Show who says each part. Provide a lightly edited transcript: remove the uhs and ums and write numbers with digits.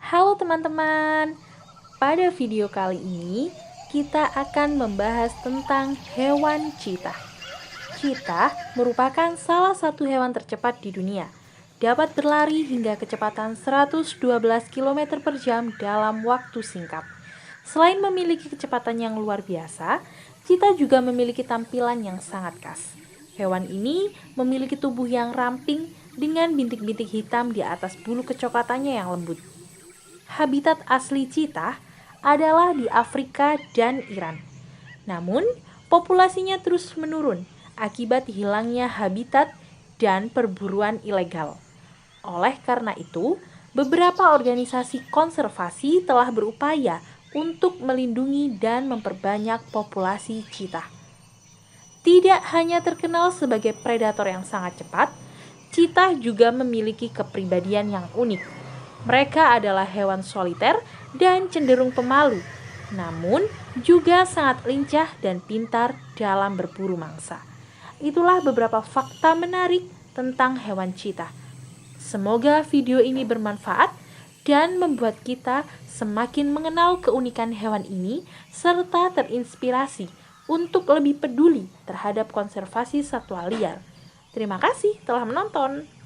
Speaker 1: Halo teman-teman, pada video kali ini kita akan membahas tentang hewan cheetah. Cheetah merupakan salah satu hewan tercepat di dunia. Dapat berlari hingga kecepatan 112 km per jam dalam waktu singkat. Selain memiliki kecepatan yang luar biasa, cheetah juga memiliki tampilan yang sangat khas. Hewan ini memiliki tubuh yang ramping dengan bintik-bintik hitam di atas bulu kecoklatannya yang lembut. Habitat asli cheetah adalah di Afrika dan Iran. Namun, populasinya terus menurun akibat hilangnya habitat dan perburuan ilegal. Oleh karena itu, beberapa organisasi konservasi telah berupaya untuk melindungi dan memperbanyak populasi cheetah. Tidak hanya terkenal sebagai predator yang sangat cepat, cheetah juga memiliki kepribadian yang unik. Mereka adalah hewan soliter dan cenderung pemalu, namun juga sangat lincah dan pintar dalam berburu mangsa. Itulah beberapa fakta menarik tentang hewan cheetah. Semoga video ini bermanfaat dan membuat kita semakin mengenal keunikan hewan ini serta terinspirasi untuk lebih peduli terhadap konservasi satwa liar. Terima kasih telah menonton.